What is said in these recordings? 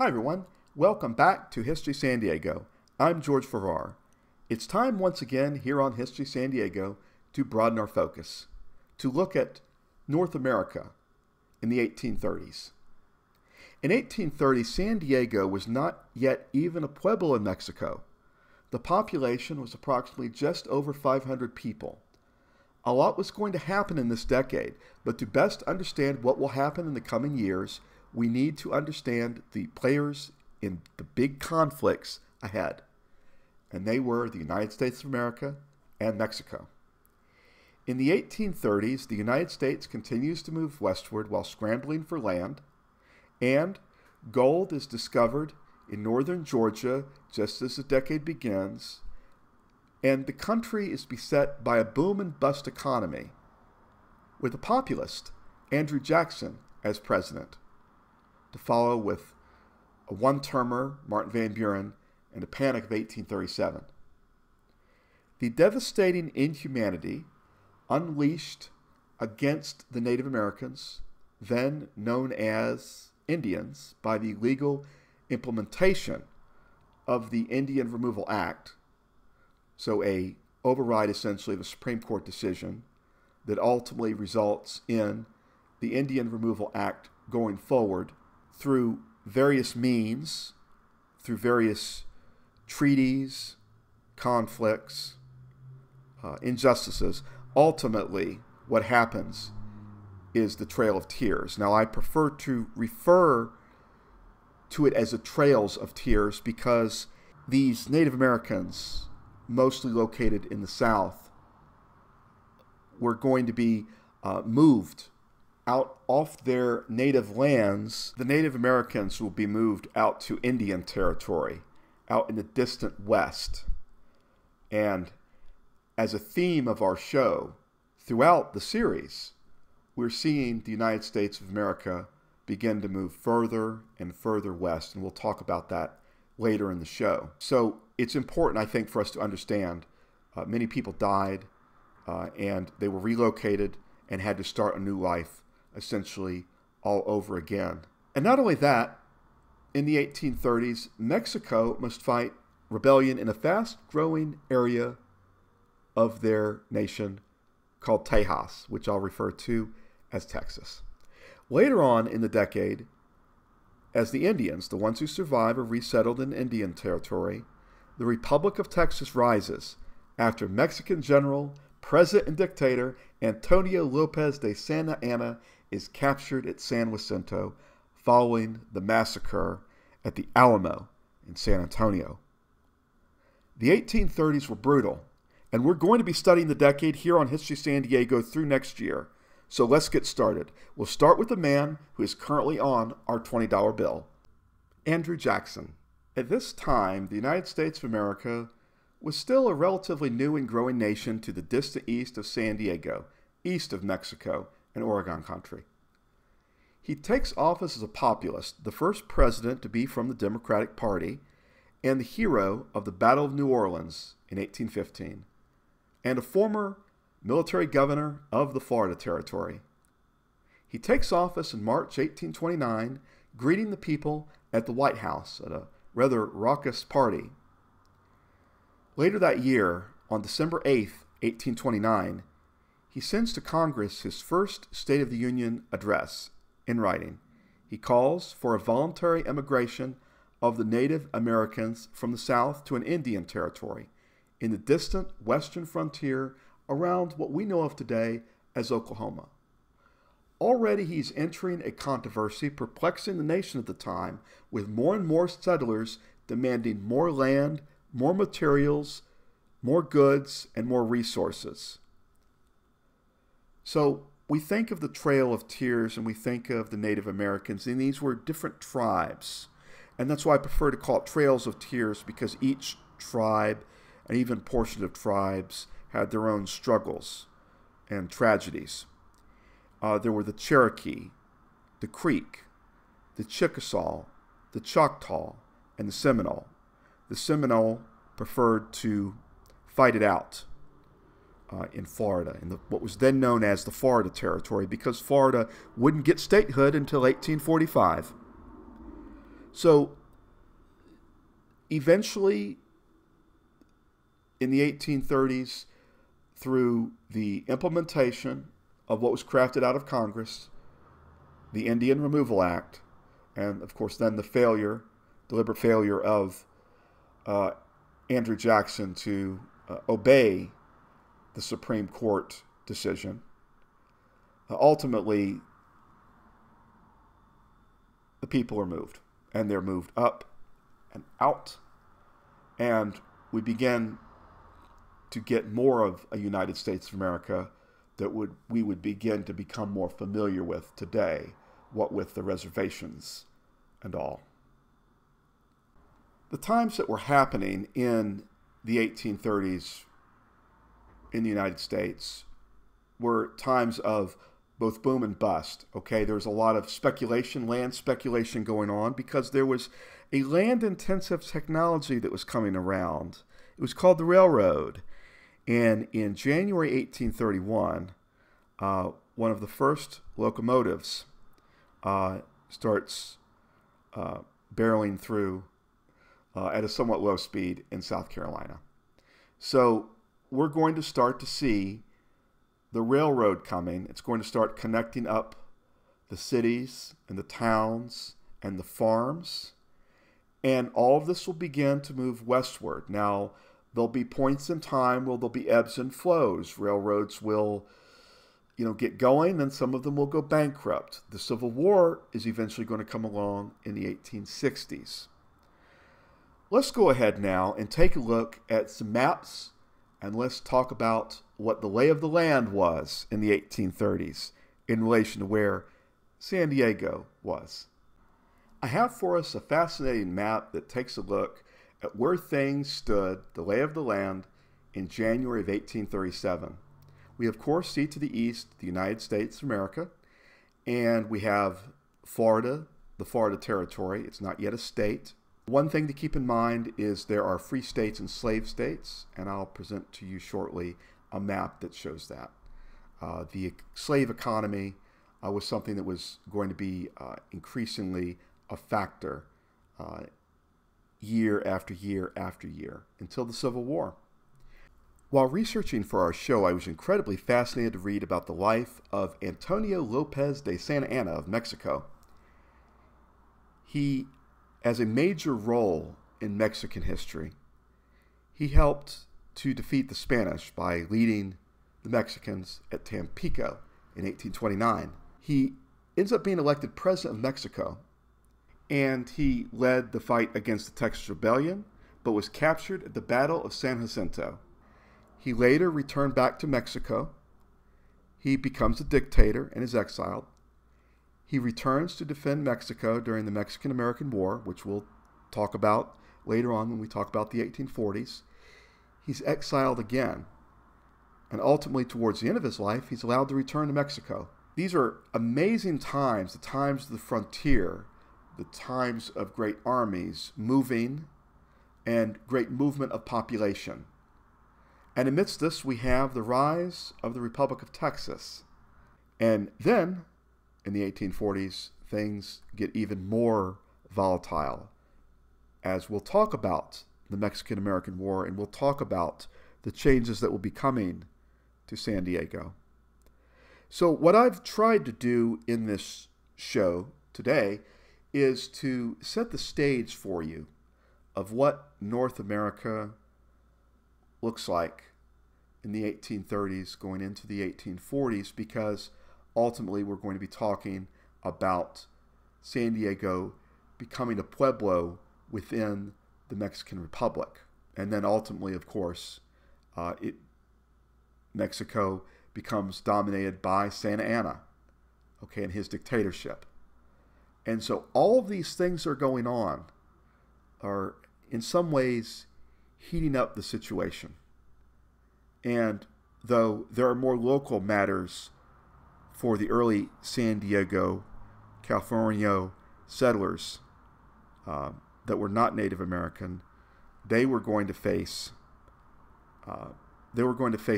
Hi everyone, welcome back to History San Diego. I'm George Farrar. It's time once again here on History San Diego to broaden our focus, to look at North America in the 1830s. In 1830, San Diego was not yet even a pueblo in Mexico. The population was approximately just over 500 people. A lot was going to happen in this decade, but to best understand what will happen in the coming years, we need to understand the players in the big conflicts ahead. And they were the United States of America and Mexico. In the 1830s, the United States continues to move westward while scrambling for land, and gold is discovered in northern Georgia just as the decade begins, and the country is beset by a boom and bust economy, with a populist, Andrew Jackson, as president, to follow with a one-termer, Martin Van Buren, and the Panic of 1837. The devastating inhumanity unleashed against the Native Americans, then known as Indians, by the legal implementation of the Indian Removal Act, so a override essentially of a Supreme Court decision that ultimately results in the Indian Removal Act going forward through various means, through various treaties, conflicts, injustices. Ultimately, what happens is the Trail of Tears. Now, I prefer to refer to it as the Trails of Tears because these Native Americans, mostly located in the South, were going to be moved out off their native lands. The Native Americans will be moved out to Indian territory, out in the distant West. And as a theme of our show, throughout the series, we're seeing the United States of America begin to move further and further west, and we'll talk about that later in the show. So it's important, I think, for us to understand many people died and they were relocated and had to start a new life essentially all over again. And not only that, in the 1830s, Mexico must fight rebellion in a fast-growing area of their nation called Tejas, which I'll refer to as Texas. Later on in the decade, as the Indians, the ones who survive, are resettled in Indian territory, the Republic of Texas rises after Mexican general, president, and dictator Antonio Lopez de Santa Anna is captured at San Jacinto following the massacre at the Alamo in San Antonio. The 1830s were brutal, and we're going to be studying the decade here on History San Diego through next year. So let's get started. We'll start with the man who is currently on our $20 bill, Andrew Jackson. At this time, the United States of America was still a relatively new and growing nation to the distant east of San Diego, east of Mexico and Oregon country. He takes office as a populist, the first president to be from the Democratic Party, and the hero of the Battle of New Orleans in 1815, and a former military governor of the Florida Territory. He takes office in March 1829, greeting the people at the White House at a rather raucous party. Later that year, on December 8th, 1829, he sends to Congress his first State of the Union address in writing. He calls for a voluntary emigration of the Native Americans from the South to an Indian territory in the distant western frontier around what we know of today as Oklahoma. Already he's entering a controversy perplexing the nation at the time, with more and more settlers demanding more land, more materials, more goods, and more resources. So we think of the Trail of Tears and we think of the Native Americans, and these were different tribes. And that's why I prefer to call it Trails of Tears, because each tribe and even portion of tribes had their own struggles and tragedies. There were the Cherokee, the Creek, the Chickasaw, the Choctaw, and the Seminole. The Seminole preferred to fight it out in Florida, in what was then known as the Florida Territory, because Florida wouldn't get statehood until 1845. So eventually, in the 1830s, through the implementation of what was crafted out of Congress, the Indian Removal Act, and of course then the deliberate failure of Andrew Jackson to obey the Supreme Court decision, ultimately the people are moved, and they're moved up and out, and we begin to get more of a United States of America that we would begin to become more familiar with today, what with the reservations and all. The times that were happening in the 1830s in the United States were times of both boom and bust. Okay, there was a lot of speculation, land speculation going on, because there was a land-intensive technology that was coming around. It was called the railroad. And in January 1831, one of the first locomotives starts barreling through at a somewhat low speed in South Carolina. So we're going to start to see the railroad coming. It's going to start connecting up the cities and the towns and the farms. And all of this will begin to move westward. Now, there'll be points in time where there'll be ebbs and flows. Railroads will, get going, then some of them will go bankrupt. The Civil War is eventually going to come along in the 1860s. Let's go ahead now and take a look at some maps, and let's talk about what the lay of the land was in the 1830s in relation to where San Diego was. I have for us a fascinating map that takes a look at where things stood, the lay of the land, in January of 1837. We, of course, see to the east the United States of America, and we have Florida, the Florida Territory. It's not yet a state. One thing to keep in mind is there are free states and slave states, and I'll present to you shortly a map that shows that. The slave economy was something that was going to be increasingly a factor year after year after year until the Civil War. While researching for our show, I was incredibly fascinated to read about the life of Antonio Lopez de Santa Anna of Mexico. He has a major role in Mexican history. He helped to defeat the Spanish by leading the Mexicans at Tampico in 1829. He ends up being elected president of Mexico, and he led the fight against the Texas Rebellion, but was captured at the Battle of San Jacinto. He later returned back to Mexico. He becomes a dictator and is exiled. He returns to defend Mexico during the Mexican-American War, which we'll talk about later on when we talk about the 1840s. He's exiled again. And ultimately, towards the end of his life, he's allowed to return to Mexico. These are amazing times, the times of the frontier, the times of great armies moving and great movement of population. And amidst this, we have the rise of the Republic of Texas. And then, in the 1840s, things get even more volatile, as we'll talk about the Mexican-American War, and we'll talk about the changes that will be coming to San Diego. So what I've tried to do in this show today is to set the stage for you of what North America looks like in the 1830s going into the 1840s, because ultimately we're going to be talking about San Diego becoming a pueblo within the Mexican Republic. And then ultimately, of course, Mexico becomes dominated by Santa Anna, okay, and his dictatorship. And so all of these things are going on, are in some ways heating up the situation. And though there are more local matters for the early San Diego, California settlers that were not Native American, they were going to face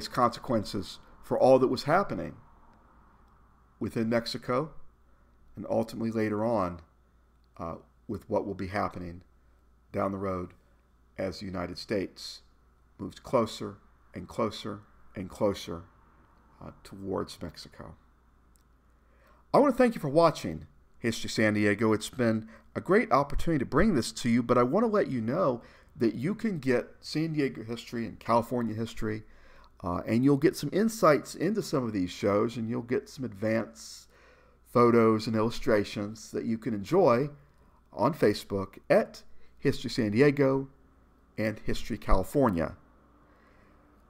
consequences for all that was happening within Mexico, and ultimately later on with what will be happening down the road as the United States moves closer and closer and closer towards Mexico. I want to thank you for watching History San Diego. It's been a great opportunity to bring this to you, but I want to let you know that you can get San Diego history and California history, and you'll get some insights into some of these shows, and you'll get some advanced photos and illustrations that you can enjoy on Facebook at History San Diego and History California.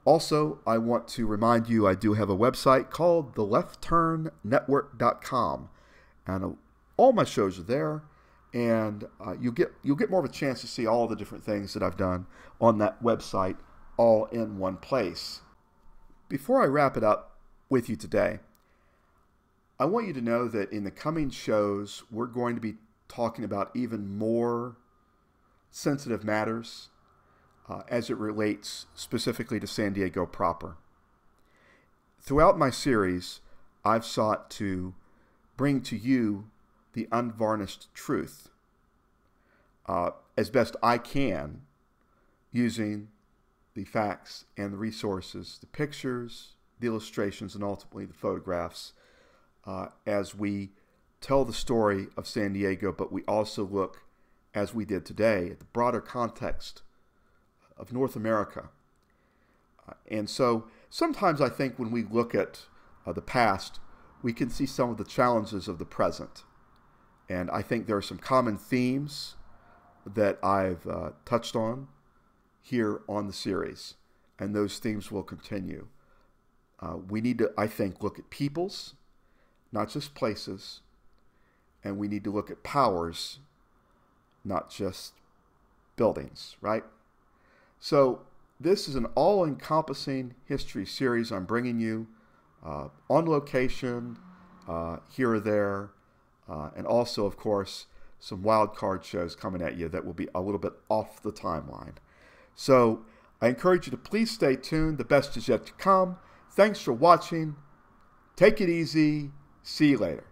Also, I want to remind you I do have a website called theleftturnetwork.com, and all my shows are there, and you'll get more of a chance to see all the different things that I've done on that website all in one place. Before I wrap it up with you today, I want you to know that in the coming shows, we're going to be talking about even more sensitive matters as it relates specifically to San Diego proper. Throughout my series, I've sought to bring to you the unvarnished truth as best I can, using the facts and the resources, the pictures, the illustrations, and ultimately the photographs as we tell the story of San Diego, but we also look, as we did today, at the broader context of North America. And so sometimes I think when we look at the past, we can see some of the challenges of the present. And I think there are some common themes that I've touched on here on the series, and those themes will continue. We need to, I think, look at peoples, not just places, and we need to look at powers, not just buildings, right? So this is an all-encompassing history series I'm bringing you on location, here or there, and also, of course, some wild card shows coming at you that will be a little bit off the timeline. So I encourage you to please stay tuned. The best is yet to come. Thanks for watching. Take it easy. See you later.